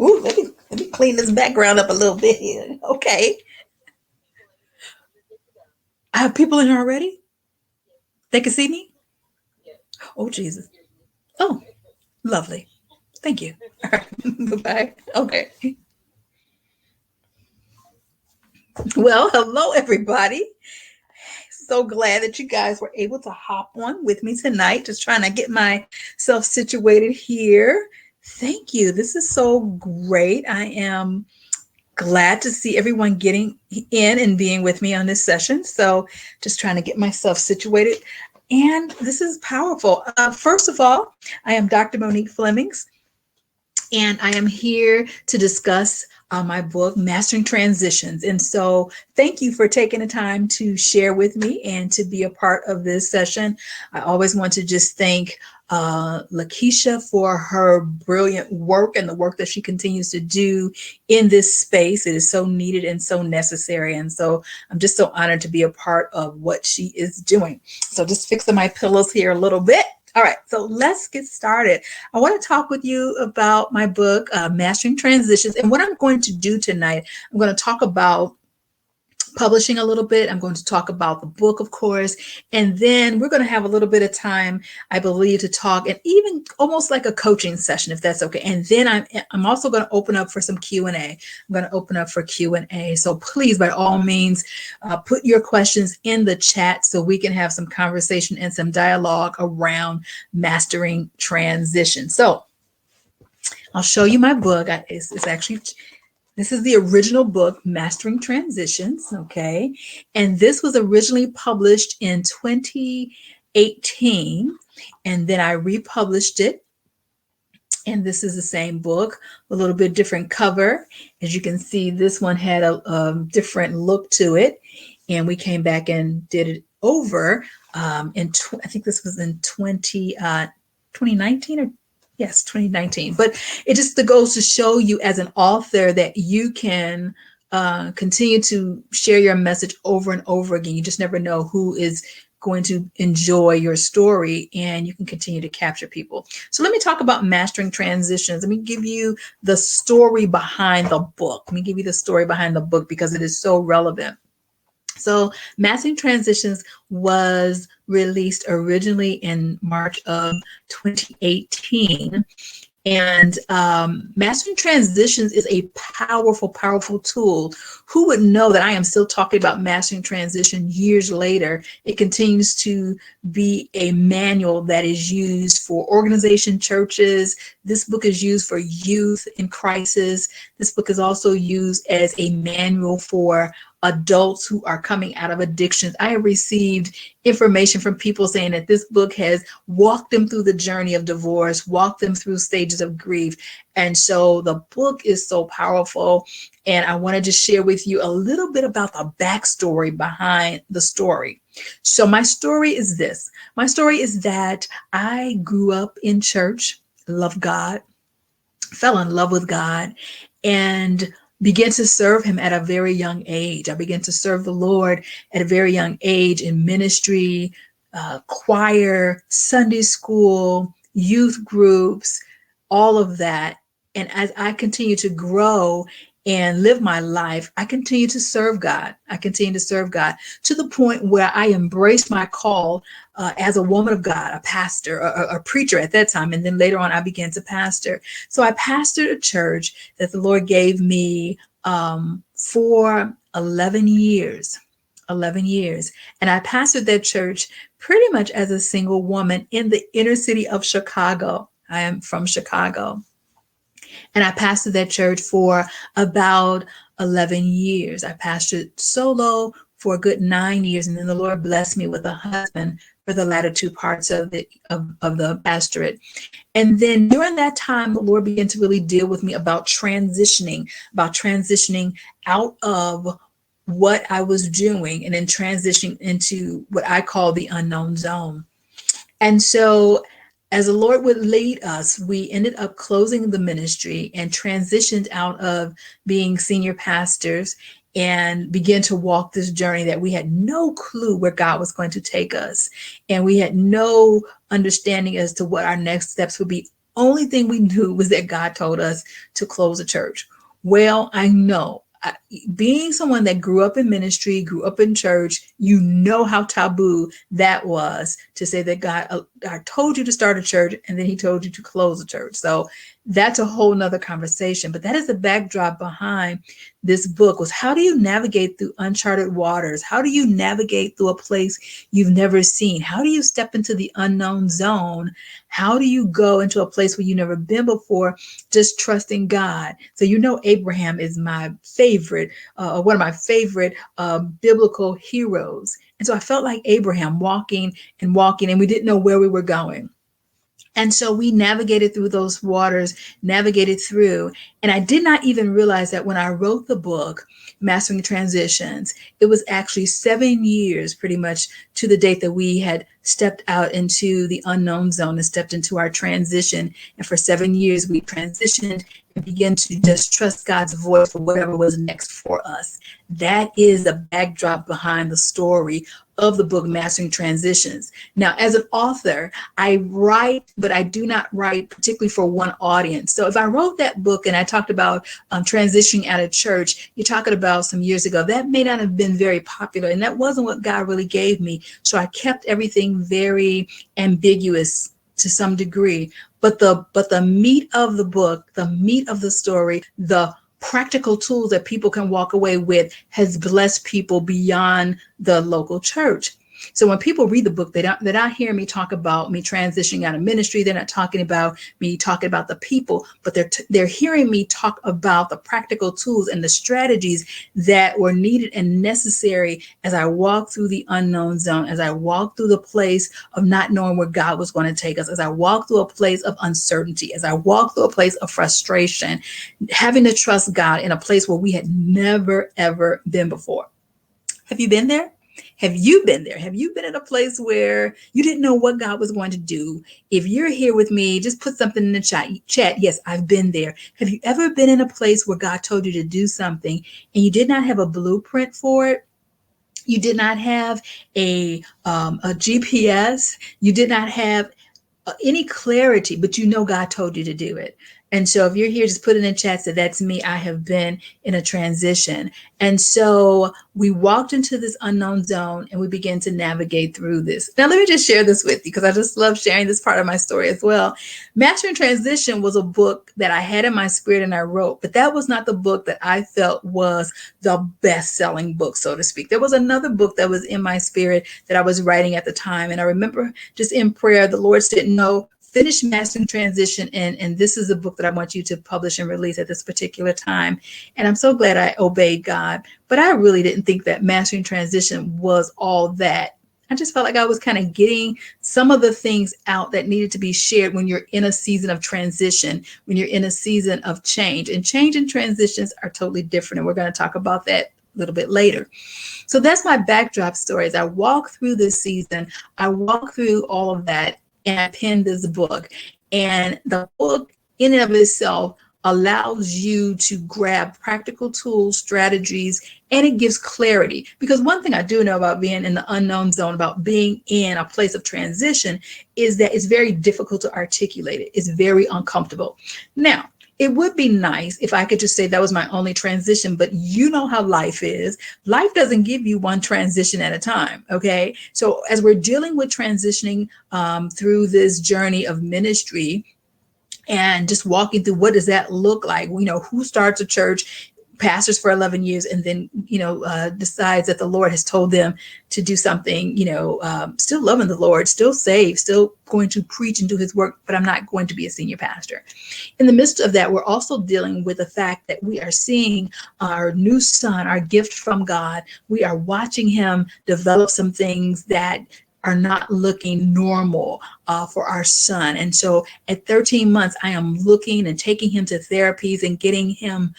Ooh, let me clean this background up a little bit here. Okay. I have people in here already. They can see me. Oh Jesus. Oh, lovely. Thank you. All right. Bye. Okay. Well, hello everybody. So glad that you guys were able to hop on with me tonight. Just trying to get myself situated here. Thank you. This is so great. I am glad to see everyone getting in and being with me on this session. So just trying to get myself situated. And this is powerful. First of all, I am Dr. Monique Flemings, and I am here to discuss my book, Mastering Transitions. And so thank you for taking the time to share with me and to be a part of this session. I always want to just thank LaKesha for her brilliant work and the work that she continues to do in this space. It is so needed and so necessary. And so I'm just so honored to be a part of what she is doing. So just fixing my pillows here a little bit. All right, so let's get started. I want to talk with you about my book, Mastering Transitions. And what I'm going to do tonight, I'm going to talk about publishing a little bit. I'm going to talk about the book, of course, and then we're going to have a little bit of time, I believe, to talk, and even almost like a coaching session, if that's okay. And then I'm also going to open up for some Q&A. I'm going to open up for Q&A. So please, by all means, put your questions in the chat so we can have some conversation and some dialogue around mastering transition. So I'll show you my book. It's actually, this is the original book, Mastering Transitions, okay? And this was originally published in 2018, and then I republished it. And this is the same book, a little bit different cover. As you can see, this one had a different look to it. And we came back and did it over I think this was in 2019 or yes, 2019. But it just goes to show you as an author that you can continue to share your message over and over again. You just never know who is going to enjoy your story, and you can continue to capture people. So let me talk about mastering transitions. Let me give you the story behind the book. Let me give you the story behind the book because it is so relevant. So Mastering Transitions was released originally in March of 2018. And Mastering Transitions is a powerful, powerful tool. Who would know that I am still talking about Mastering Transition years later? It continues to be a manual that is used for organization, churches. This book is used for youth in crisis. This book is also used as a manual for adults who are coming out of addictions. I have received information from people saying that this book has walked them through the journey of divorce, walked them through stages of grief. And so the book is so powerful. And I want to just share with you a little bit about the backstory behind the story. So my story is this. My story is that I grew up in church, loved God, fell in love with God, and began to serve him at a very young age. I began to serve the Lord at a very young age in ministry, choir, Sunday school, youth groups, all of that. And as I continue to grow and live my life, I continue to serve God. I continue to serve God to the point where I embraced my call as a woman of God, a pastor, a preacher at that time. And then later on, I began to pastor. So I pastored a church that the Lord gave me for 11 years. 11 years. And I pastored that church pretty much as a single woman in the inner city of Chicago. I am from Chicago. And I pastored that church for about 11 years. I pastored solo for a good 9 years. And then the Lord blessed me with a husband for the latter two parts of the pastorate. And then during that time, the Lord began to really deal with me about transitioning out of what I was doing and then transitioning into what I call the unknown zone. And so as the Lord would lead us, we ended up closing the ministry and transitioned out of being senior pastors and began to walk this journey that we had no clue where God was going to take us. And we had no understanding as to what our next steps would be only thing we knew was that God told us to close the church. Well, I know, being someone that grew up in ministry, grew up in church, you know how taboo that was to say that God told you to start a church and then he told you to close the church. So that's a whole nother conversation. But that is the backdrop behind this book, was how do you navigate through uncharted waters? How do you navigate through a place you've never seen? How do you step into the unknown zone? How do you go into a place where you've never been before, just trusting God? So, Abraham is my favorite, one of my favorite biblical heroes. And so I felt like Abraham walking, and we didn't know where we were going. And so we navigated through those waters, navigated through. And I did not even realize that when I wrote the book, Mastering Transitions, it was actually 7 years pretty much to the date that we had stepped out into the unknown zone and stepped into our transition. And for 7 years, we transitioned and began to just trust God's voice for whatever was next for us. That is the backdrop behind the story of the book Mastering Transitions. Now, as an author, I write, but I do not write particularly for one audience. So if I wrote that book and I talked about transitioning out of church, you're talking about some years ago, that may not have been very popular, and that wasn't what God really gave me. So I kept everything very ambiguous to some degree. But the meat of the book, the meat of the story, the practical tools that people can walk away with has blessed people beyond the local church. So when people read the book, they're not hearing me talk about me transitioning out of ministry. They're not talking about me talking about the people, but they're hearing me talk about the practical tools and the strategies that were needed and necessary as I walk through the unknown zone, as I walk through the place of not knowing where God was going to take us, as I walk through a place of uncertainty, as I walk through a place of frustration, having to trust God in a place where we had never, ever been before. Have you been there? Have you been there? Have you been in a place where you didn't know what God was going to do? If you're here with me, just put something in the chat. Yes, I've been there. Have you ever been in a place where God told you to do something and you did not have a blueprint for it? You did not have a GPS. You did not have any clarity, but God told you to do it. And so if you're here, just put it in chat that that's me. I have been in a transition. And so we walked into this unknown zone and we began to navigate through this. Now, let me just share this with you because I just love sharing this part of my story as well. Mastering Transition was a book that I had in my spirit and I wrote, but that was not the book that I felt was the best-selling book, so to speak. There was another book that was in my spirit that I was writing at the time. And I remember just in prayer, the Lord said, no, finish Mastering Transition, and this is a book that I want you to publish and release at this particular time. And I'm so glad I obeyed God, but I really didn't think that Mastering Transition was all that. I just felt like I was kind of getting some of the things out that needed to be shared when you're in a season of transition, when you're in a season of change. And change and transitions are totally different, and we're going to talk about that a little bit later. So that's my backdrop story. As I walk through this season, I walk through all of that, and I penned this book. And the book in and of itself allows you to grab practical tools, strategies, and it gives clarity. Because one thing I do know about being in the unknown zone, about being in a place of transition, is that it's very difficult to articulate it. It's very uncomfortable. Now, it would be nice if I could just say that was my only transition, but you know how life is. Life doesn't give you one transition at a time, okay? So as we're dealing with transitioning through this journey of ministry and just walking through what does that look like? Who starts a church, pastors for 11 years, and then, decides that the Lord has told them to do something, still loving the Lord, still saved, still going to preach and do his work, but I'm not going to be a senior pastor. In the midst of that, we're also dealing with the fact that we are seeing our new son, our gift from God. We are watching him develop some things that are not looking normal for our son. And so at 13 months, I am looking and taking him to therapies and getting him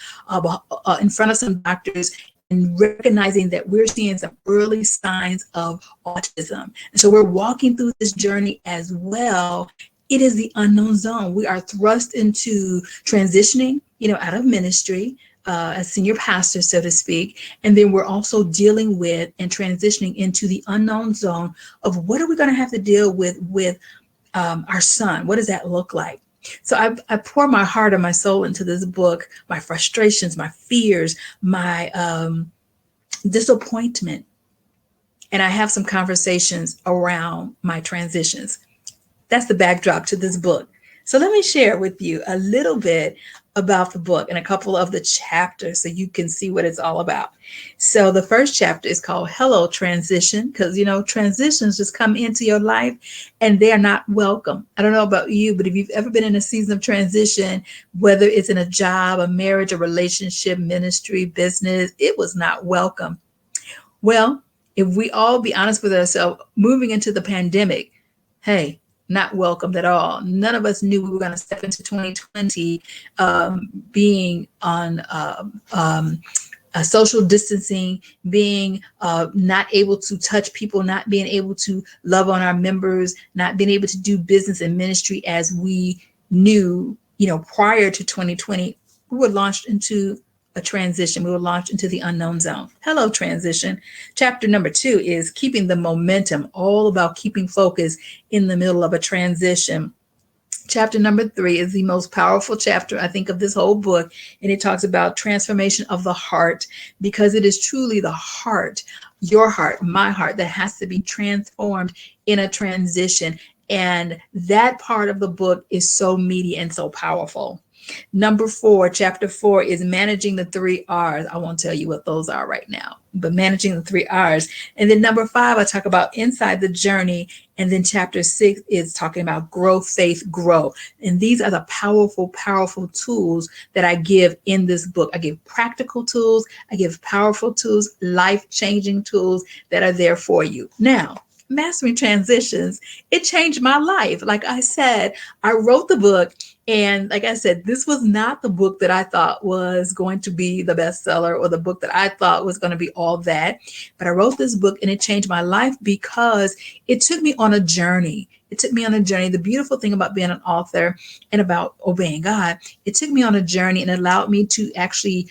in front of some doctors and recognizing that we're seeing some early signs of autism. And so we're walking through this journey as well. It is the unknown zone. We are thrust into transitioning, out of ministry, as senior pastor, so to speak. And then we're also dealing with and transitioning into the unknown zone of what are we going to have to deal with our son? What does that look like? So I pour my heart and my soul into this book, my frustrations, my fears, my disappointment. And I have some conversations around my transitions. That's the backdrop to this book. So let me share with you a little bit about the book and a couple of the chapters so you can see what it's all about. So the first chapter is called Hello Transition, because transitions just come into your life and they are not welcome. I don't know about you, but if you've ever been in a season of transition, whether it's in a job, a marriage, a relationship, ministry, business, it was not welcome. Well, if we all be honest with ourselves, moving into the pandemic, hey, not welcomed at all. None of us knew we were going to step into 2020 being on social distancing, being not able to touch people, not being able to love on our members, not being able to do business and ministry as we knew, prior to 2020. We were launched into a transition. We were launched into the unknown zone. Hello, transition. Chapter number 2 is keeping the momentum, all about keeping focus in the middle of a transition. Chapter number 3 is the most powerful chapter, I think, of this whole book. And it talks about transformation of the heart, because it is truly the heart, your heart, my heart, that has to be transformed in a transition. And that part of the book is so meaty and so powerful. Number 4, chapter 4 is managing the 3 R's. I won't tell you what those are right now, but managing the 3 R's. And then number 5, I talk about inside the journey. And then chapter 6 is talking about grow, faith, grow. And these are the powerful, powerful tools that I give in this book. I give practical tools. I give powerful tools, life-changing tools that are there for you. Now, mastering transitions, it changed my life. Like I said, I wrote the book. And like I said, this was not the book that I thought was going to be the bestseller, or the book that I thought was going to be all that. But I wrote this book and it changed my life because it took me on a journey. It took me on a journey. The beautiful thing about being an author and about obeying God, it took me on a journey and allowed me to actually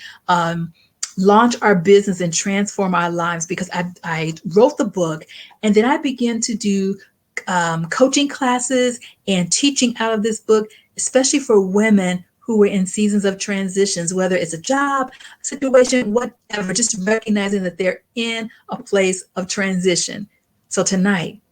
launch our business and transform our lives, because I wrote the book and then I began to do coaching classes and teaching out of this book, especially for women who were in seasons of transitions, whether it's a job, situation, whatever, just recognizing that they're in a place of transition. So tonight,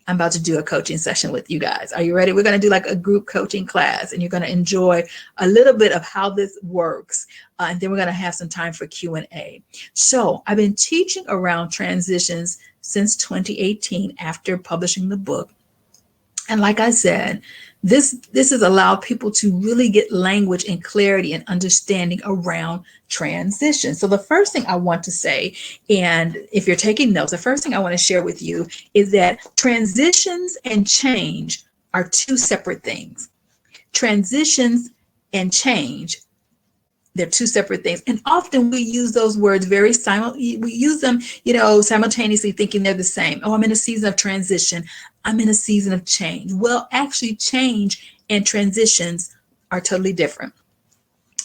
I'm about to do a coaching session with you guys. Are you ready? We're going to do like a group coaching class, and you're going to enjoy a little bit of how this works. And then we're going to have some time for Q&A. So I've been teaching around transitions since 2018 after publishing the book. And like I said, this has allowed people to really get language and clarity and understanding around transition. So the first thing I want to say, and if you're taking notes, the first thing I want to share with you is that transitions and change are 2 separate things. Transitions and change, they're 2 separate things. And often we use those words we use them, simultaneously, thinking they're the same. Oh, I'm in a season of transition. I'm in a season of change. Well, actually, change and transitions are totally different.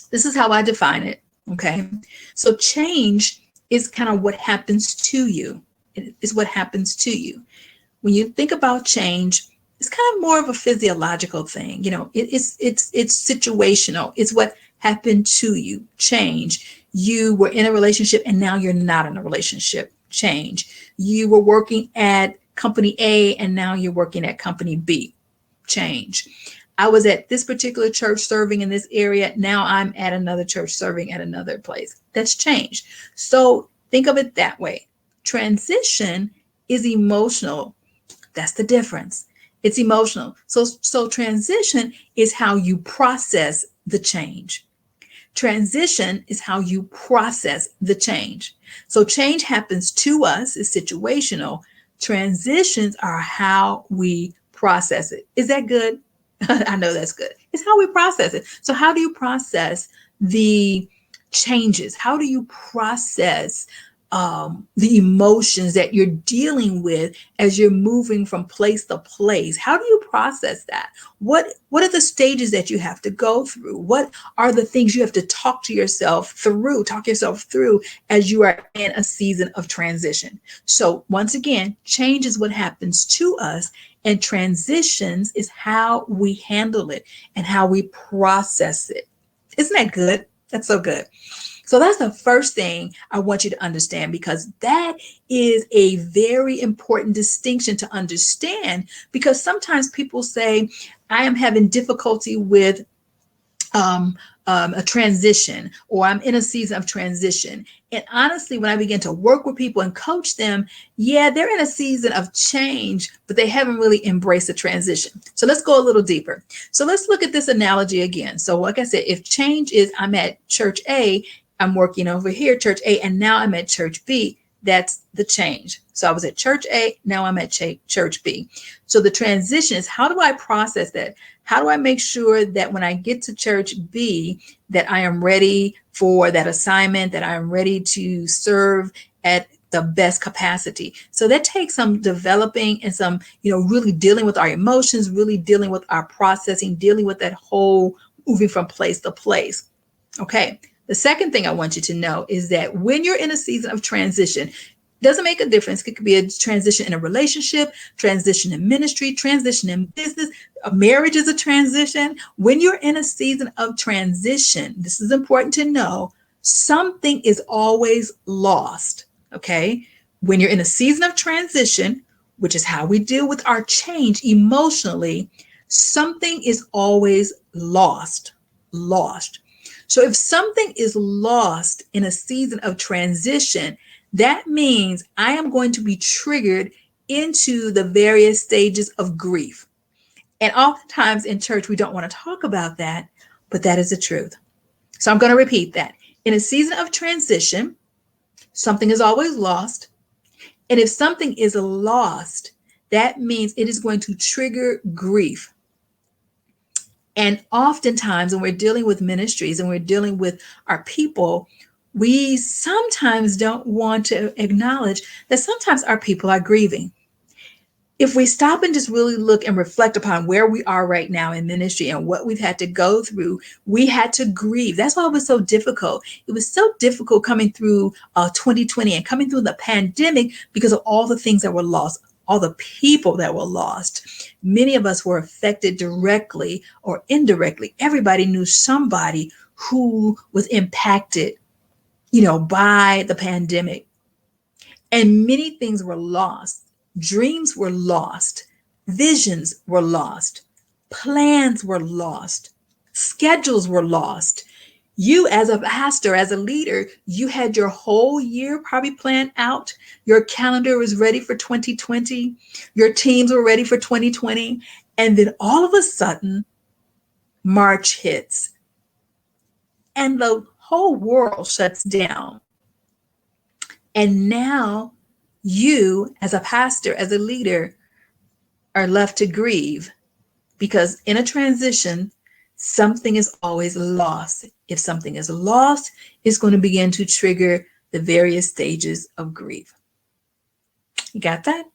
This is how I define it. Okay. So change is kind of what happens to you. It is what happens to you. When you think about change, it's kind of more of a physiological thing. It's situational. It's what happened to you. Change. You were in a relationship and now you're not in a relationship. Change. You were working at company A and now you're working at company B. Change. I was at this particular church serving in this area. Now I'm at another church serving at another place. That's change. So think of it that way. Transition is emotional. That's the difference. It's emotional. So transition is how you process the change. Transition is how you process the change. So change happens to us, is situational. Transitions are how we process it. Is that good? I know that's good. It's how we process it. So how do you process the changes? How do you process the emotions that you're dealing with as you're moving from place to place. How do you process that? What are the stages that you have to go through? What are the things you have to talk yourself through as you are in a season of transition? So once again, change is what happens to us, and transitions is how we handle it and how we process it. Isn't that good? That's so good. So that's the first thing I want you to understand, because that is a very important distinction to understand, because sometimes people say, I am having difficulty with a transition, or I'm in a season of transition. And honestly, when I begin to work with people and coach them, yeah, they're in a season of change, but they haven't really embraced the transition. So let's go a little deeper. So let's look at this analogy again. So like I said, if change is I'm at church A, I'm working over here, church A, and now I'm at church B, that's the change. So I was at church A, now I'm at church B. So the transition is, how do I process that? How do I make sure that when I get to church B, that I am ready for that assignment, that I am ready to serve at the best capacity? So that takes some developing and some, really dealing with our emotions, really dealing with our processing, dealing with that whole moving from place to place. Okay. The second thing I want you to know is that when you're in a season of transition, doesn't make a difference. It could be a transition in a relationship, transition in ministry, transition in business. A marriage is a transition. When you're in a season of transition, this is important to know, something is always lost. Okay. When you're in a season of transition, which is how we deal with our change emotionally, something is always lost. So if something is lost in a season of transition, that means I am going to be triggered into the various stages of grief. And oftentimes in church, we don't want to talk about that, but that is the truth. So I'm going to repeat that. In a season of transition, something is always lost. And if something is lost, that means it is going to trigger grief. And oftentimes when we're dealing with ministries and we're dealing with our people, we sometimes don't want to acknowledge that sometimes our people are grieving. If we stop and just really look and reflect upon where we are right now in ministry and what we've had to go through, we had to grieve. That's why it was so difficult. It was so difficult coming through 2020 and coming through the pandemic because of all the things that were lost, all the people that were lost. Many of us were affected directly or indirectly. Everybody knew somebody who was impacted, by the pandemic. And many things were lost. Dreams were lost. Visions were lost. Plans were lost. Schedules were lost. You as a pastor, as a leader, you had your whole year probably planned out. Your calendar was ready for 2020. Your teams were ready for 2020. And then all of a sudden, March hits and the whole world shuts down. And now you as a pastor, as a leader, are left to grieve, because in a transition, something is always lost. If something is lost, it's going to begin to trigger the various stages of grief. You got that?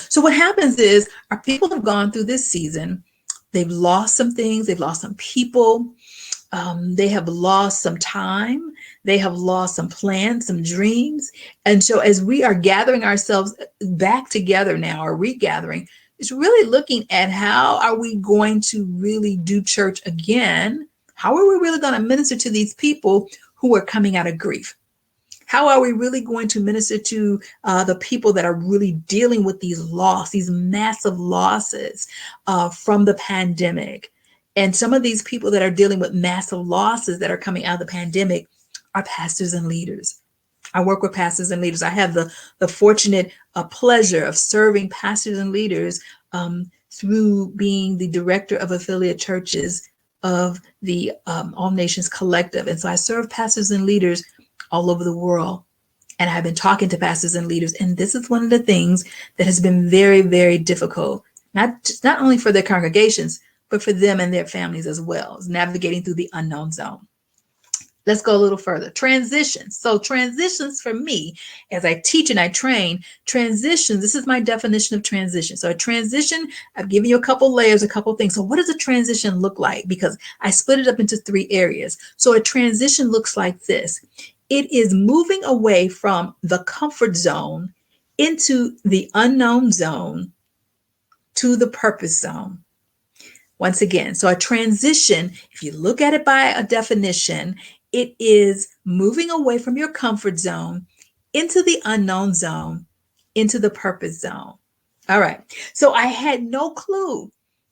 So what happens is our people have gone through this season. They've lost some things. They've lost some people. They have lost some time. They have lost some plans, some dreams. And so as we are gathering ourselves back together now, or regathering, it's really looking at how are we going to really do church again? How are we really going to minister to these people who are coming out of grief? How are we really going to minister to the people that are really dealing with these massive losses from the pandemic? And some of these people that are dealing with massive losses that are coming out of the pandemic are pastors and leaders. I work with pastors and leaders. I have the fortunate pleasure of serving pastors and leaders through being the director of affiliate churches of the All Nations Collective. And so I serve pastors and leaders all over the world. And I've been talking to pastors and leaders. And this is one of the things that has been very, very difficult, not only for their congregations, but for them and their families as well, is navigating through the unknown zone. Let's go a little further. Transitions. So transitions for me, as I teach and I train, transitions, this is my definition of transition. So a transition, I've given you a couple layers, a couple things. So what does a transition look like? Because I split it up into 3 areas. So a transition looks like this. It is moving away from the comfort zone into the unknown zone to the purpose zone. Once again, so a transition, if you look at it by a definition, it is moving away from your comfort zone into the unknown zone, into the purpose zone. All right. So I had no clue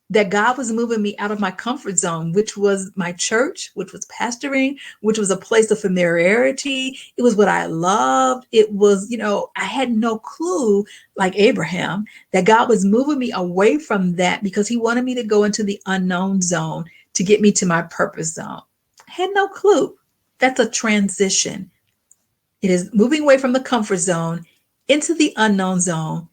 that God was moving me out of my comfort zone, which was my church, which was pastoring, which was a place of familiarity. It was what I loved. It was, I had no clue, like Abraham, that God was moving me away from that because he wanted me to go into the unknown zone to get me to my purpose zone. I had no clue. That's a transition. It is moving away from the comfort zone into the unknown zone,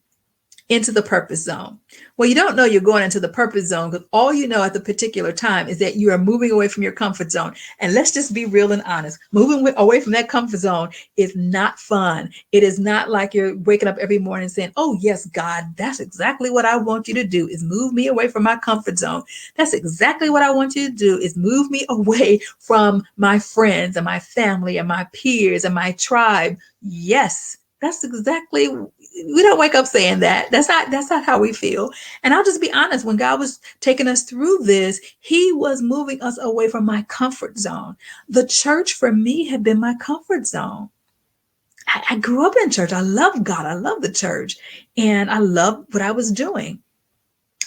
into the purpose zone. Well, you don't know you're going into the purpose zone because all you know at the particular time is that you are moving away from your comfort zone. And let's just be real and honest. Moving away from that comfort zone is not fun. It is not like you're waking up every morning saying, oh, yes, God, that's exactly what I want you to do is move me away from my comfort zone. That's exactly what I want you to do is move me away from my friends and my family and my peers and my tribe. Yes, that's exactly, we don't wake up saying that. That's not how we feel. And I'll just be honest, when God was taking us through this, he was moving us away from my comfort zone. The church for me had been my comfort zone. I grew up in church. I love God. I love the church. And I loved what I was doing.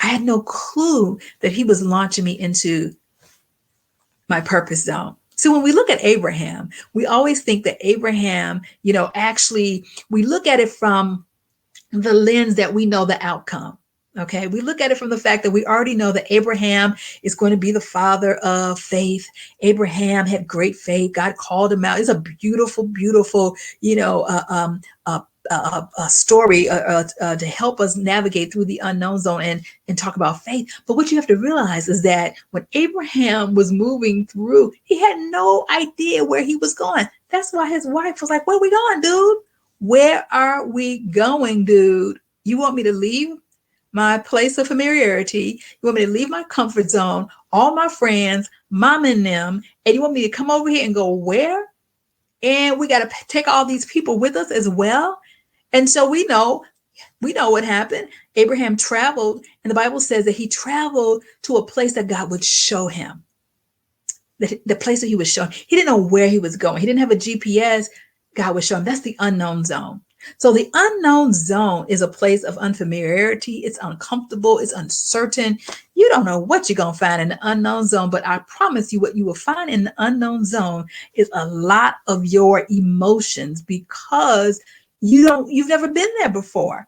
I had no clue that he was launching me into my purpose zone. So when we look at Abraham, we always think that Abraham, actually, we look at it from the lens that we know the outcome. Okay. We look at it from the fact that we already know that Abraham is going to be the father of faith. Abraham had great faith. God called him out. It's a beautiful, beautiful, a story to help us navigate through the unknown zone and talk about faith. But what you have to realize is that when Abraham was moving through, he had no idea where he was going. That's why his wife was like, where are we going, dude? Where are we going, dude? You want me to leave my place of familiarity? You want me to leave my comfort zone, all my friends, mom and them, and you want me to come over here and go where? And we got to take all these people with us as well. And so we know what happened. Abraham traveled, and the Bible says that he traveled to a place that God would show him. The place that he was showing. He didn't know where he was going. He didn't have a GPS. God was showing. That's the unknown zone. So the unknown zone is a place of unfamiliarity. It's uncomfortable. It's uncertain. You don't know what you're going to find in the unknown zone, but I promise you what you will find in the unknown zone is a lot of your emotions because you've never been there before.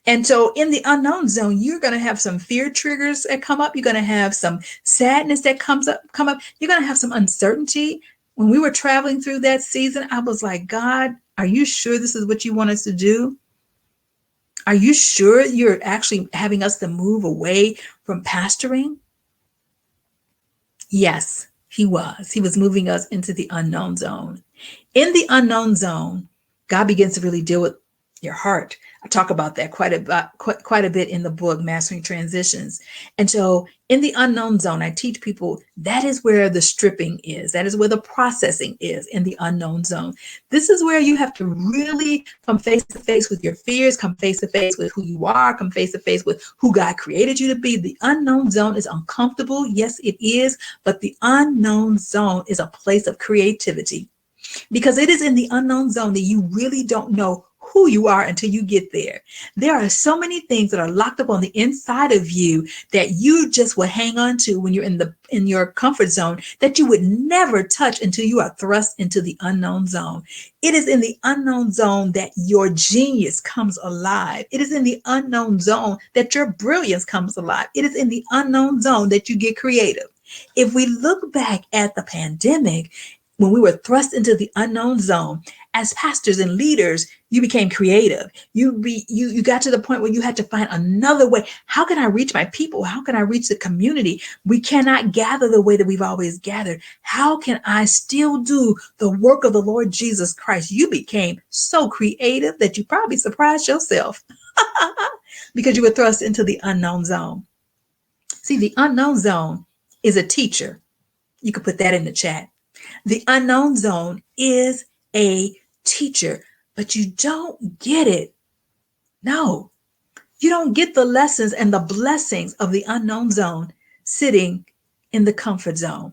And so in the unknown zone, you're going to have some fear triggers that come up. You're going to have some sadness that come up. You're going to have some uncertainty. When we were traveling through that season, I was like, God, are you sure this is what you want us to do? Are you sure you're actually having us to move away from pastoring? Yes, he was. He was moving us into the unknown zone. In the unknown zone, God begins to really deal with your heart. I talk about that quite a bit in the book, Mastering Transitions. And so in the unknown zone, I teach people that is where the stripping is. That is where the processing is in the unknown zone. This is where you have to really come face to face with your fears, come face to face with who you are, come face to face with who God created you to be. The unknown zone is uncomfortable. Yes, it is. But the unknown zone is a place of creativity because it is in the unknown zone that you really don't know who you are until you get there. There are so many things that are locked up on the inside of you that you just will hang on to when you're in your comfort zone that you would never touch until you are thrust into the unknown zone. It is in the unknown zone that your genius comes alive. It is in the unknown zone that your brilliance comes alive. It is in the unknown zone that you get creative. If we look back at the pandemic, when we were thrust into the unknown zone, as pastors and leaders, you became creative. You got to the point where you had to find another way. How can I reach my people? How can I reach the community? We cannot gather the way that we've always gathered. How can I still do the work of the Lord Jesus Christ? You became so creative that you probably surprised yourself because you were thrust into the unknown zone. See, the unknown zone is a teacher. You could put that in the chat. The unknown zone is a teacher, but you don't get it. No, you don't get the lessons and the blessings of the unknown zone sitting in the comfort zone.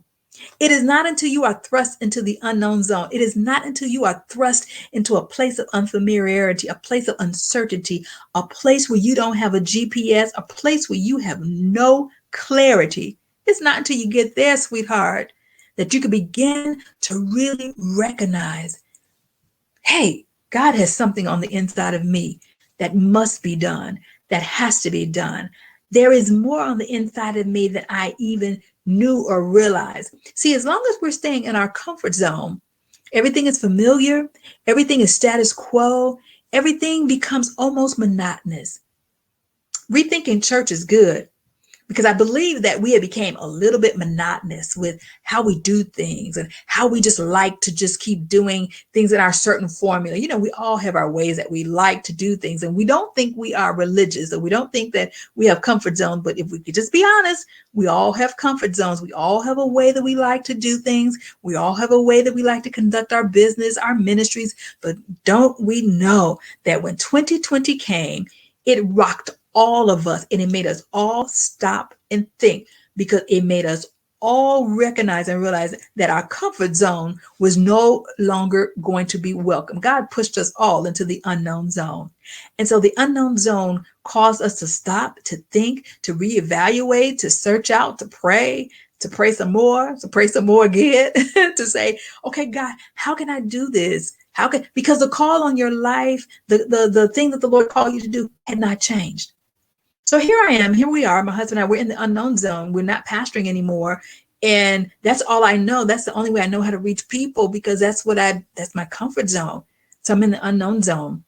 It is not until you are thrust into the unknown zone. It is not until you are thrust into a place of unfamiliarity, a place of uncertainty, a place where you don't have a GPS, a place where you have no clarity. It's not until you get there, sweetheart, that you can begin to really recognize, hey, God has something on the inside of me that must be done, that has to be done. There is more on the inside of me than I even knew or realized. See, as long as we're staying in our comfort zone, everything is familiar, everything is status quo, everything becomes almost monotonous. Rethinking church is good, because I believe that we have became a little bit monotonous with how we do things and how we just like to just keep doing things in our certain formula. You know, we all have our ways that we like to do things, and we don't think we are religious, or we don't think that we have comfort zones. But if we could just be honest, we all have comfort zones. We all have a way that we like to do things. We all have a way that we like to conduct our business, our ministries. But don't we know that when 2020 came, it rocked all of us, and it made us all stop and think, because it made us all recognize and realize that our comfort zone was no longer going to be welcome. God pushed us all into the unknown zone. And so the unknown zone caused us to stop, to think, to reevaluate, to search out, to pray some more, to pray some more again, to say, okay, God, how can I do this? Because the call on your life, the thing that the Lord called you to do had not changed. So here we are, my husband and I, we're in the unknown zone. We're not pastoring anymore. And that's all I know. That's the only way I know how to reach people, because that's my comfort zone. So I'm in the unknown zone.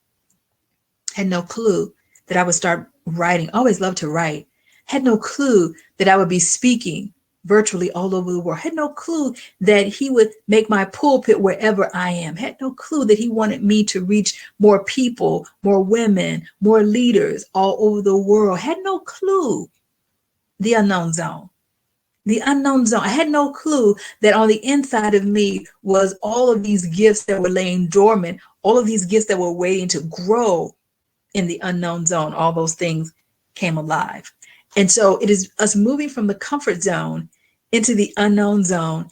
Had no clue that I would start writing. Always loved to write. Had no clue that I would be speaking virtually all over the world. Had no clue that he would make my pulpit wherever I am. Had no clue that he wanted me to reach more people, more women, more leaders all over the world. Had no clue. The unknown zone. The unknown zone. I had no clue that on the inside of me was all of these gifts that were laying dormant, all of these gifts that were waiting to grow in the unknown zone. All those things came alive. And so it is us moving from the comfort zone into the unknown zone,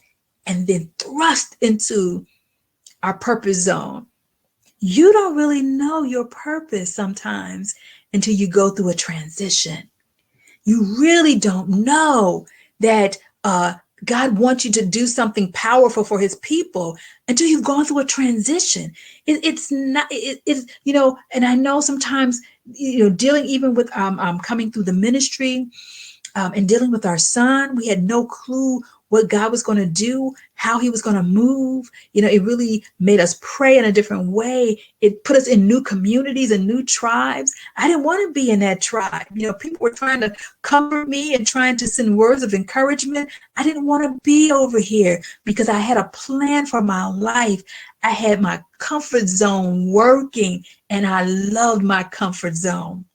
and then thrust into our purpose zone. You don't really know your purpose sometimes until you go through a transition. You really don't know that God wants you to do something powerful for his people until you've gone through a transition. It's and I know sometimes, dealing even with coming through the ministry and dealing with our son, we had no clue what God was going to do, how he was going to move. It really made us pray in a different way. It put us in new communities and new tribes. I didn't want to be in that tribe. People were trying to comfort me and trying to send words of encouragement. I didn't want to be over here because I had a plan for my life. I had my comfort zone working, and I loved my comfort zone.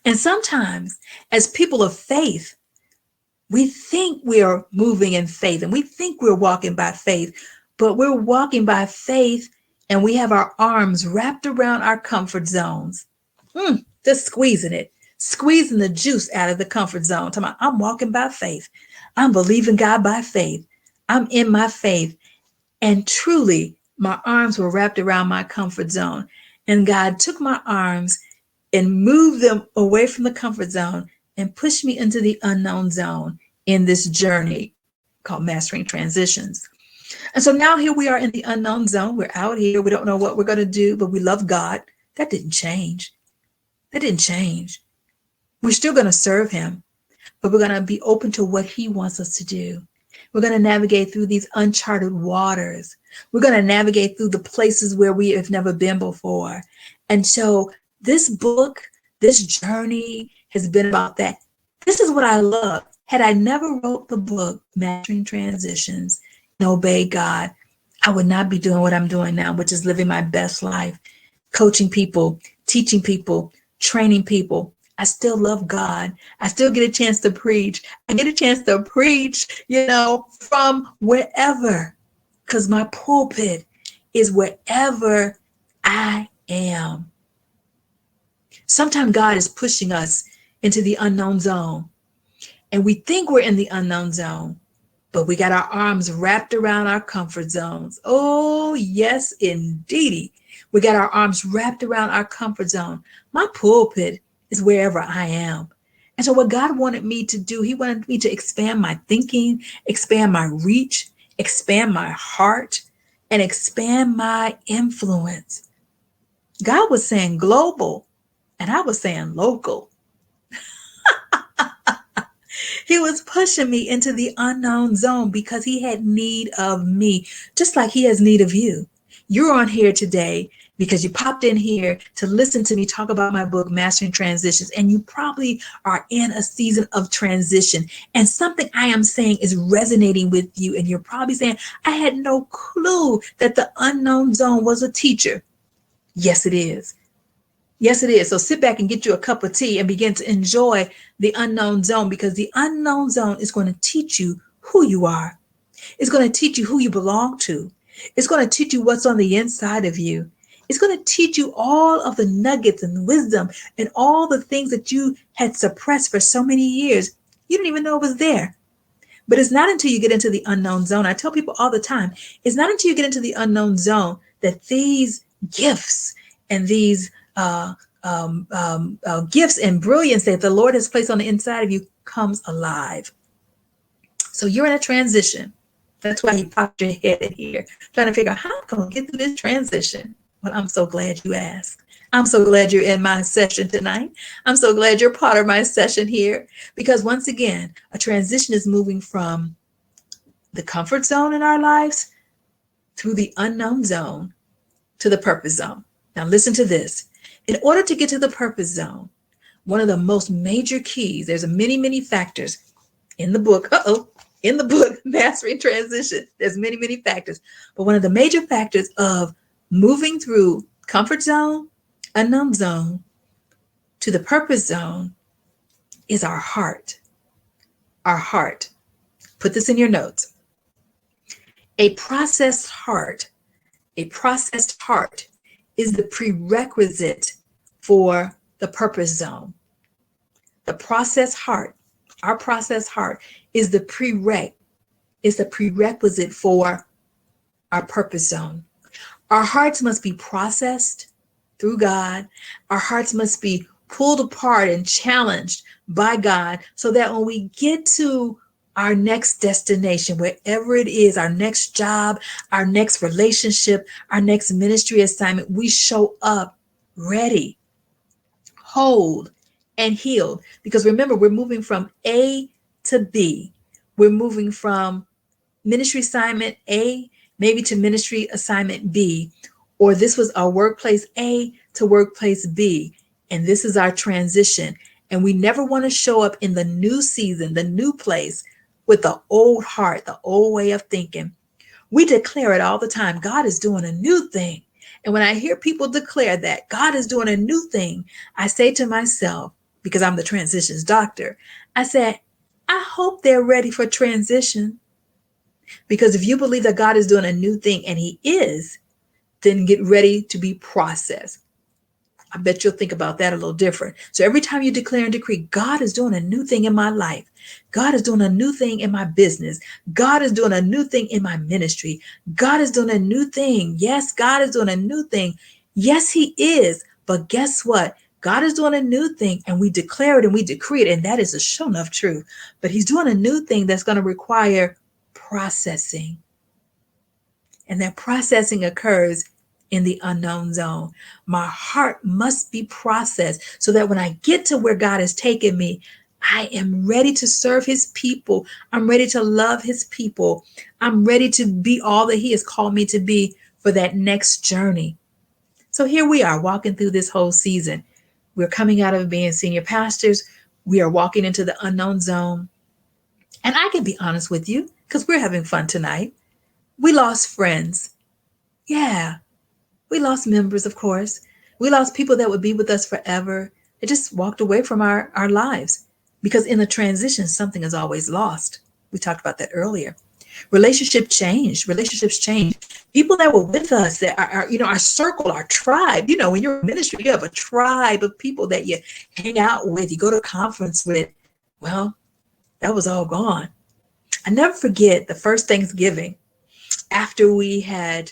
And sometimes, as people of faith, we think we're moving in faith, and we think we're walking by faith, but we're walking by faith and we have our arms wrapped around our comfort zones. Just squeezing the juice out of the comfort zone. I'm walking by faith. I'm believing God by faith. I'm in my faith. And truly, my arms were wrapped around my comfort zone. And God took my arms and moved them away from the comfort zone and pushed me into the unknown zone in this journey called Mastering Transitions. And so now here we are in the unknown zone. We're out here. We don't know what we're going to do, but we love God. That didn't change. We're still going to serve him, but we're going to be open to what he wants us to do. We're going to navigate through these uncharted waters. We're going to navigate through the places where we have never been before. And so this book, this journey has been about that. This is what I love. Had I never wrote the book, Mastering Transitions and Obey God, I would not be doing what I'm doing now, which is living my best life, coaching people, teaching people, training people. I still love God. I still get a chance to preach. I get a chance to preach, from wherever, because my pulpit is wherever I am. Sometimes God is pushing us into the unknown zone, and we think we're in the unknown zone, but we got our arms wrapped around our comfort zones. Oh, yes, indeedy. We got our arms wrapped around our comfort zone. My pulpit is wherever I am. And so what God wanted me to do, he wanted me to expand my thinking, expand my reach, expand my heart, and expand my influence. God was saying global, and I was saying local. He was pushing me into the unknown zone because he had need of me, just like he has need of you. You're on here today because you popped in here to listen to me talk about my book, Mastering Transitions, and you probably are in a season of transition, and something I am saying is resonating with you, and you're probably saying, I had no clue that the unknown zone was a teacher. Yes, it is. Yes, it is. So sit back and get you a cup of tea and begin to enjoy the unknown zone, because the unknown zone is going to teach you who you are. It's going to teach you who you belong to. It's going to teach you what's on the inside of you. It's going to teach you all of the nuggets and wisdom and all the things that you had suppressed for so many years. You didn't even know it was there. But it's not until you get into the unknown zone. I tell people all the time, it's not until you get into the unknown zone that these gifts and these gifts and brilliance that the Lord has placed on the inside of you comes alive. So you're in a transition. That's why you popped your head in here, trying to figure out how I'm going to get through this transition. Well, I'm so glad you asked. I'm so glad you're in my session tonight. I'm so glad you're part of my session here, because once again, a transition is moving from the comfort zone in our lives through the unknown zone to the purpose zone. Now listen to this. In order to get to the purpose zone, one of the most major keys, there's many factors in the book. In the book, Mastering Transition, there's many factors. But one of the major factors of moving through comfort zone, unknown zone, to the purpose zone is our heart. Our heart. Put this in your notes. A processed heart is the prerequisite for the purpose zone. The processed heart, our processed heart, is the prerequisite for our purpose zone. Our hearts must be processed through God. Our hearts must be pulled apart and challenged by God, so that when we get to our next destination, wherever it is, our next job, our next relationship, our next ministry assignment, we show up ready, whole, and healed. Because remember, we're moving from A to B. We're moving from ministry assignment A, maybe to ministry assignment B, or this was our workplace A to workplace B. And this is our transition. And we never want to show up in the new season, the new place, with the old heart, the old way of thinking. We declare it all the time. God is doing a new thing. And when I hear people declare that God is doing a new thing, I say to myself, because I'm the transitions doctor, I said, I hope they're ready for transition. Because if you believe that God is doing a new thing, and he is, then get ready to be processed. I bet you'll think about that a little different. So every time you declare and decree, God is doing a new thing in my life. God is doing a new thing in my business. God is doing a new thing in my ministry. God is doing a new thing. Yes, God is doing a new thing. Yes, he is. But guess what? God is doing a new thing, and we declare it and we decree it. And that is a sure enough truth. But he's doing a new thing that's going to require processing. And that processing occurs in the unknown zone. My heart must be processed so that when I get to where God has taken me, I am ready to serve his people. I'm ready to love his people. I'm ready to be all that he has called me to be for that next journey. So here we are walking through this whole season. We're coming out of being senior pastors. We are walking into the unknown zone. And I can be honest with you because we're having fun tonight. We lost friends. Yeah, we lost members, of course. We lost people that would be with us forever. They just walked away from our lives because in the transition, something is always lost. We talked about that earlier. Relationships change. People that were with us, that are our circle, our tribe. When you're in ministry, you have a tribe of people that you hang out with, you go to conference with. Well, that was all gone. I never forget the first Thanksgiving after we had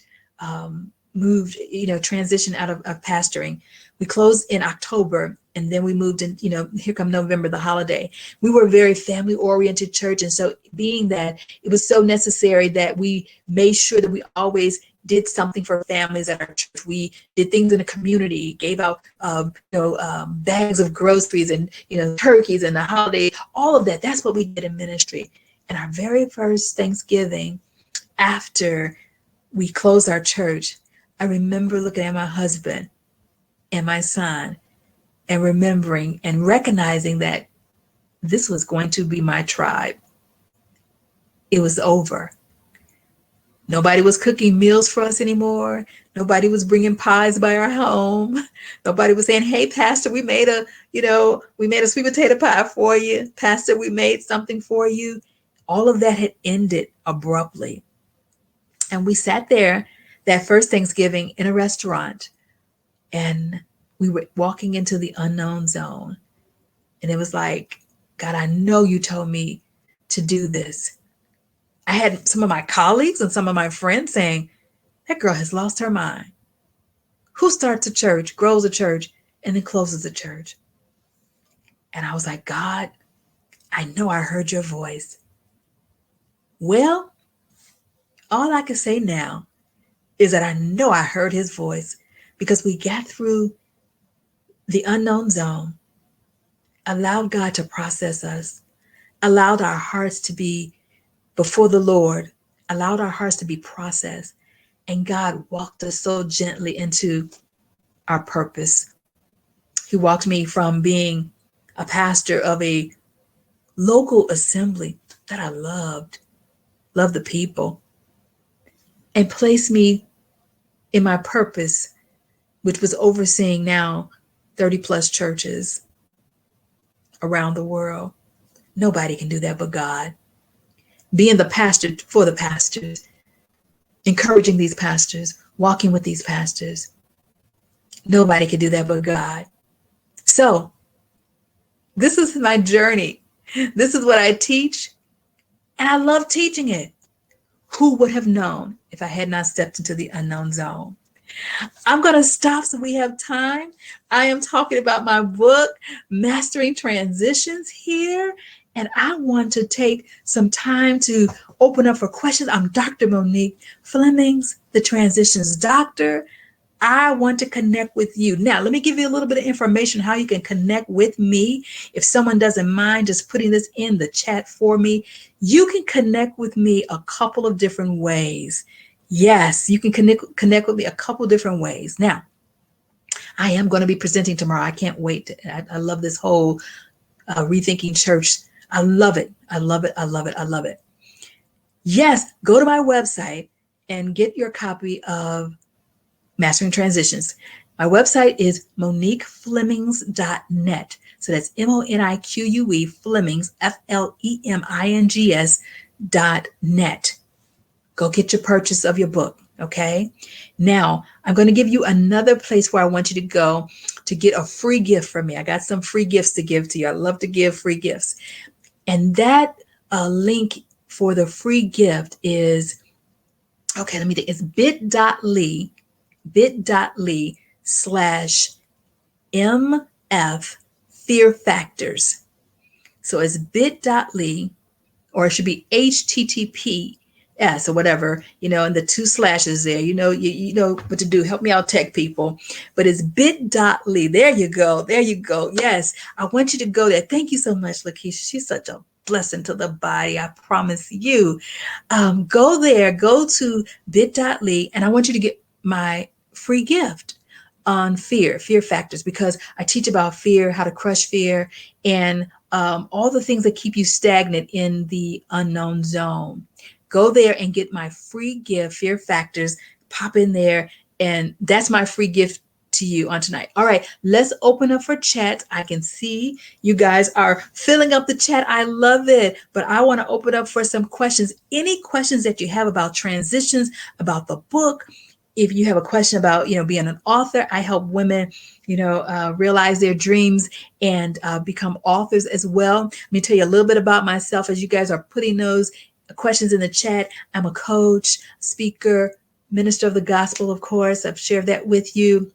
moved, transitioned out of pastoring. We closed in October, and then we moved in, here come November, the holiday. We were a very family oriented church. And so being that it was so necessary that we made sure that we always did something for families at our church. We did things in the community, gave out, bags of groceries and, turkeys and the holiday, all of that. That's what we did in ministry. And our very first Thanksgiving after we closed our church, I remember looking at my husband and my son and remembering and recognizing that this was going to be my tribe. It was over. Nobody was cooking meals for us anymore. Nobody was bringing pies by our home. Nobody was saying, "Hey, Pastor, we made a sweet potato pie for you. Pastor, we made something for you." All of that had ended abruptly. And we sat there that first Thanksgiving in a restaurant, and we were walking into the unknown zone. And it was like, "God, I know you told me to do this." I had some of my colleagues and some of my friends saying, "That girl has lost her mind. Who starts a church, grows a church, and then closes a church?" And I was like, "God, I know I heard your voice." Well, all I can say now is that I know I heard his voice because we got through the unknown zone, allowed God to process us, allowed our hearts to be before the Lord, allowed our hearts to be processed, and God walked us so gently into our purpose. He walked me from being a pastor of a local assembly that I loved the people, and placed me in my purpose, which was overseeing now 30 plus churches around the world. Nobody can do that but God. Being the pastor for the pastors, encouraging these pastors, walking with these pastors. Nobody can do that but God. So this is my journey. This is what I teach, and I love teaching it. Who would have known if I had not stepped into the unknown zone? I'm going to stop so we have time. I am talking about my book, Mastering Transitions, here. And I want to take some time to open up for questions. I'm Dr. Monique Flemings, the Transitions Doctor. I want to connect with you. Now, let me give you a little bit of information how you can connect with me. If someone doesn't mind just putting this in the chat for me, you can connect with me a couple of different ways. Yes, you can connect with me a couple of different ways. Now, I am going to be presenting tomorrow. I can't wait. I love this whole Rethinking Church. I love it. I love it. I love it. I love it. Yes, go to my website and get your copy of Mastering Transitions. My website is moniqueflemings.net. So that's MONIQUE Flemings, FLEMINGS.net. Go get your purchase of your book. Okay. Now I'm going to give you another place where I want you to go to get a free gift from me. I got some free gifts to give to you. I love to give free gifts. And that link for the free gift is, okay, let me think. It's bit.ly/MF Fear Factors. So it's bit.ly, or it should be HTTP, S or whatever, and the 2 slashes there, you know what to do. Help me out, tech people. But it's bit.ly. There you go. There you go. Yes. I want you to go there. Thank you so much, LaKesha. She's such a blessing to the body. I promise you. Go there, go to bit.ly, and I want you to get my free gift on fear factors, because I teach about fear, how to crush fear, and all the things that keep you stagnant in the unknown zone. Go there and get my free gift, Fear Factors. Pop in there, and that's my free gift to you on tonight. All right, let's open up for chat. I can see you guys are filling up the chat. I love it. But I want to open up for some questions. Any questions that you have about transitions, about the book. If you have a question about, being an author, I help women, realize their dreams and become authors as well. Let me tell you a little bit about myself as you guys are putting those questions in the chat. I'm a coach, speaker, minister of the gospel, of course. I've shared that with you.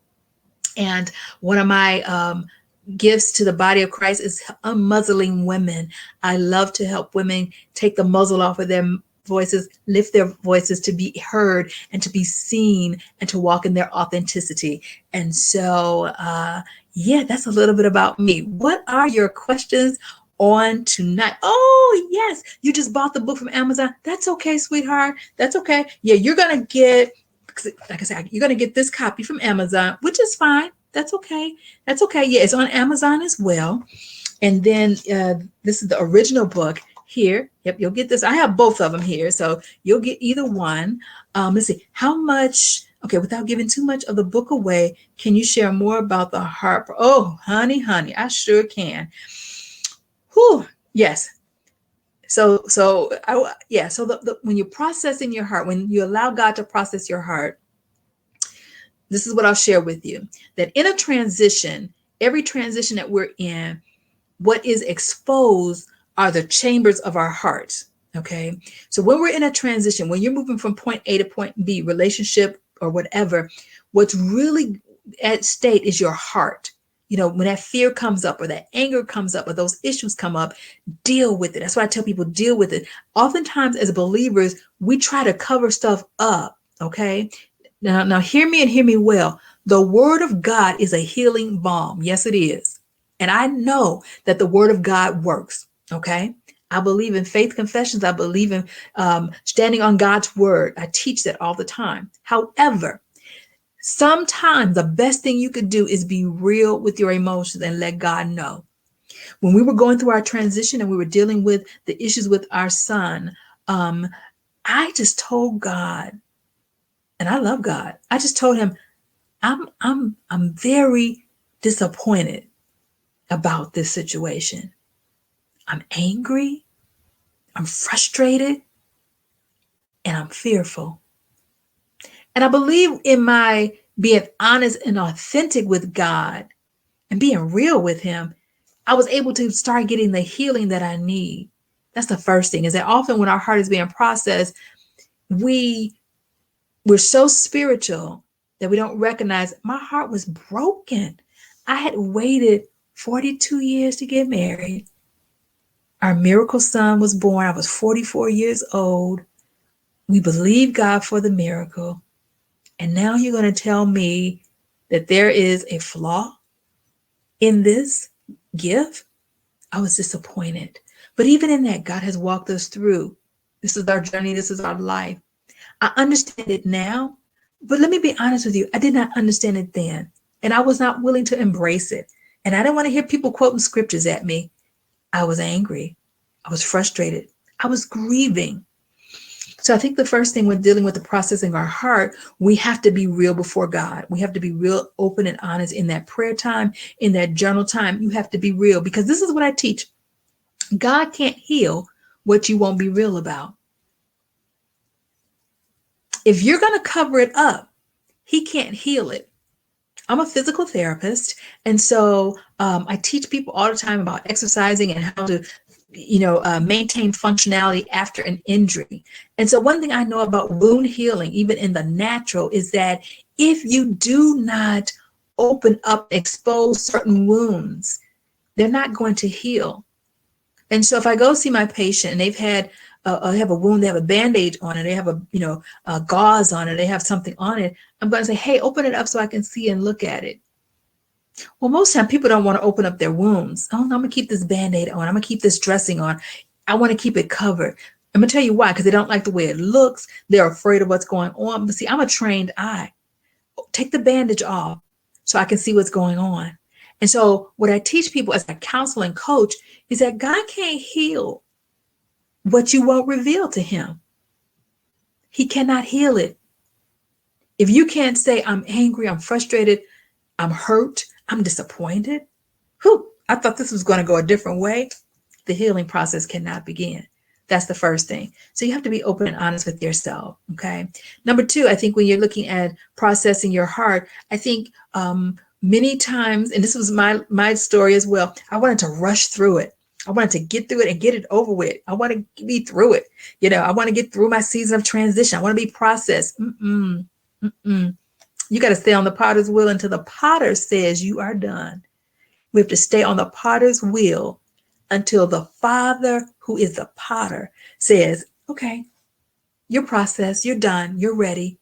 And one of my gifts to the body of Christ is unmuzzling women. I love to help women take the muzzle off of their voices, lift their voices to be heard and to be seen and to walk in their authenticity. And so, that's a little bit about me. What are your questions on tonight? Oh, yes. You just bought the book from Amazon. That's okay, sweetheart. That's okay. Yeah, you're going to get, like I said, you're going to get this copy from Amazon, which is fine. That's okay. That's okay. Yeah, it's on Amazon as well. And then this is the original book here. Yep, you'll get this. I have both of them here, so you'll get either one. Let's see. How much, okay, without giving too much of the book away, can you share more about the heart? Oh, honey, I sure can. Whew, yes. So when you're processing your heart, when you allow God to process your heart, this is what I'll share with you, that in a transition, every transition that we're in, what is exposed are the chambers of our hearts. Okay. So when we're in a transition, when you're moving from point A to point B, relationship or whatever, what's really at stake is your heart. When that fear comes up or that anger comes up or those issues come up, deal with it. That's why I tell people, deal with it. Oftentimes as believers, we try to cover stuff up. Okay. Now hear me and hear me well. The word of God is a healing balm. Yes, it is. And I know that the word of God works. Okay. I believe in faith confessions. I believe in standing on God's word. I teach that all the time. However, sometimes the best thing you could do is be real with your emotions and let God know. When we were going through our transition and we were dealing with the issues with our son, I just told God, and I love God. I just told him, I'm very disappointed about this situation. I'm angry, I'm frustrated, and I'm fearful. And I believe in my being honest and authentic with God and being real with him, I was able to start getting the healing that I need. That's the first thing, is that often when our heart is being processed, we're so spiritual that we don't recognize my heart was broken. I had waited 42 years to get married. Our miracle son was born. I was 44 years old. We believed God for the miracle. And now you're going to tell me that there is a flaw in this gift? I was disappointed. But even in that, God has walked us through. This is our journey. This is our life. I understand it now, but let me be honest with you. I did not understand it then. And I was not willing to embrace it. And I didn't want to hear people quoting scriptures at me. I was angry. I was frustrated. I was grieving. So I think the first thing when dealing with the processing our heart, we have to be real before God. We have to be real, open and honest in that prayer time, in that journal time. You have to be real, because this is what I teach. God can't heal what you won't be real about. If you're going to cover it up, he can't heal it. I'm a physical therapist. And so I teach people all the time about exercising and how to maintain functionality after an injury. And so one thing I know about wound healing, even in the natural, is that if you do not open up, expose certain wounds, they're not going to heal. And so if I go see my patient and they've had they have a wound, they have a bandage on it, they have a gauze on it, they have something on it, I'm going to say, hey, open it up so I can see and look at it. Well, most time people don't want to open up their wounds. Oh, no, I'm going to keep this band-aid on. I'm going to keep this dressing on. I want to keep it covered. I'm going to tell you why, because they don't like the way it looks. They're afraid of what's going on. But see, I'm a trained eye. Take the bandage off so I can see what's going on. And so what I teach people as a counseling coach is that God can't heal what you won't reveal to him. He cannot heal it. If you can't say, I'm angry, I'm frustrated, I'm hurt, I'm disappointed, I thought this was going to go a different way, the healing process cannot begin. That's the first thing. So you have to be open and honest with yourself. Okay. Number two, I think when you're looking at processing your heart, I think many times, and this was my story as well, I wanted to rush through it. I wanted to get through it and get it over with. I want to be through it. I want to get through my season of transition. I want to be processed. You got to stay on the potter's wheel until the potter says you are done. We have to stay on the potter's wheel until the Father, who is the potter, says, okay, you're processed, you're done, you're ready.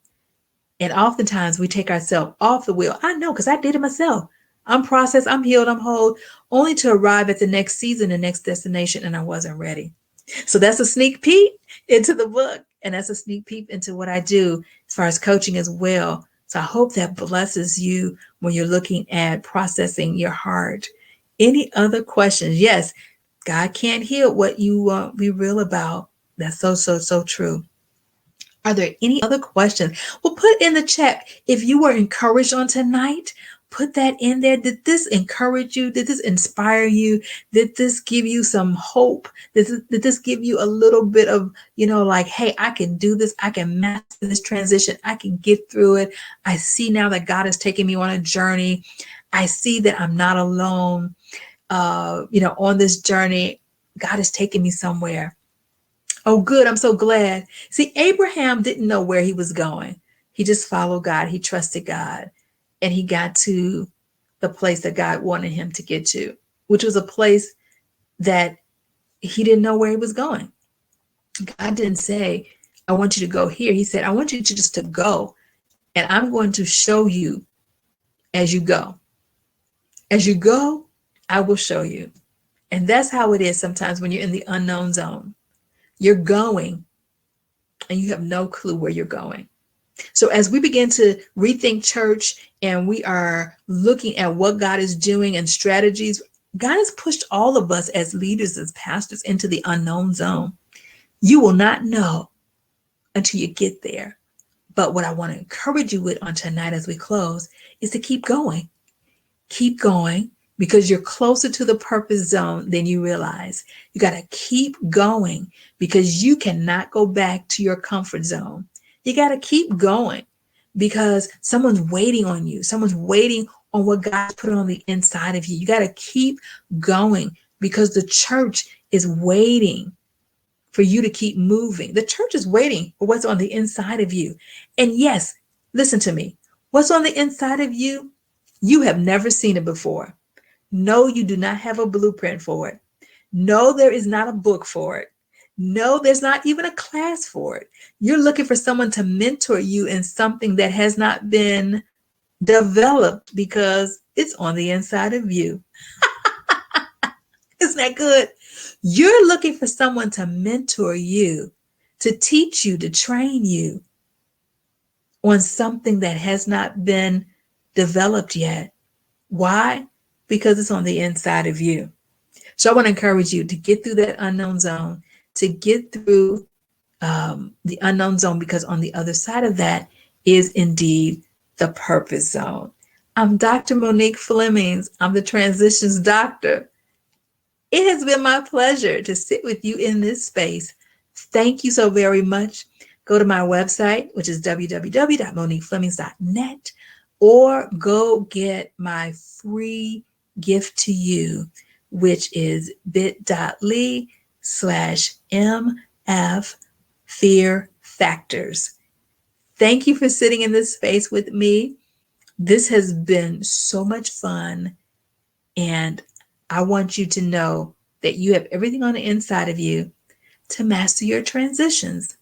And oftentimes we take ourselves off the wheel. I know, because I did it myself. I'm processed, I'm healed, I'm whole, only to arrive at the next season, the next destination, and I wasn't ready. So that's a sneak peek into the book. And that's a sneak peek into what I do as far as coaching as well. So I hope that blesses you when you're looking at processing your heart. Any other questions? Yes, God can't heal what you won't be real about. That's so true. Are there any other questions? Well, put in the chat if you were encouraged on tonight. Put that in there. Did this encourage you? Did this inspire you? Did this give you some hope? Did this give you a little bit of, like, hey, I can do this. I can master this transition. I can get through it. I see now that God is taking me on a journey. I see that I'm not alone, on this journey. God is taking me somewhere. Oh, good. I'm so glad. See, Abraham didn't know where he was going. He just followed God. He trusted God. And he got to the place that God wanted him to get to, which was a place that he didn't know where he was going. God didn't say, I want you to go here. He said, I want you to just to go. And I'm going to show you as you go. As you go, I will show you. And that's how it is sometimes when you're in the unknown zone. You're going and you have no clue where you're going. So as we begin to rethink church and we are looking at what God is doing and strategies, God has pushed all of us as leaders, as pastors, into the unknown zone. You will not know until you get there. But what I want to encourage you with on tonight as we close is to keep going. Keep going, because you're closer to the purpose zone than you realize. You got to keep going because you cannot go back to your comfort zone. You got to keep going because someone's waiting on you. Someone's waiting on what God's put on the inside of you. You got to keep going because the church is waiting for you to keep moving. The church is waiting for what's on the inside of you. And yes, listen to me. What's on the inside of you, you have never seen it before. No, you do not have a blueprint for it. No, there is not a book for it. No, there's not even a class for it. You're looking for someone to mentor you in something that has not been developed because it's on the inside of you. Isn't that good? You're looking for someone to mentor you, to teach you, to train you on something that has not been developed yet. Why? Because it's on the inside of you. So I want to encourage you to get through that unknown zone, to get through the unknown zone, because on the other side of that is indeed the purpose zone. I'm Dr. Monique Flemings. I'm the transitions doctor. It has been my pleasure to sit with you in this space. Thank you so very much. Go to my website, which is www.moniqueflemings.net, or go get my free gift to you, which is bit.ly/MF Fear Factors. Thank you for sitting in this space with me. This has been so much fun. And I want you to know that you have everything on the inside of you to master your transitions.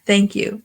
Thank you.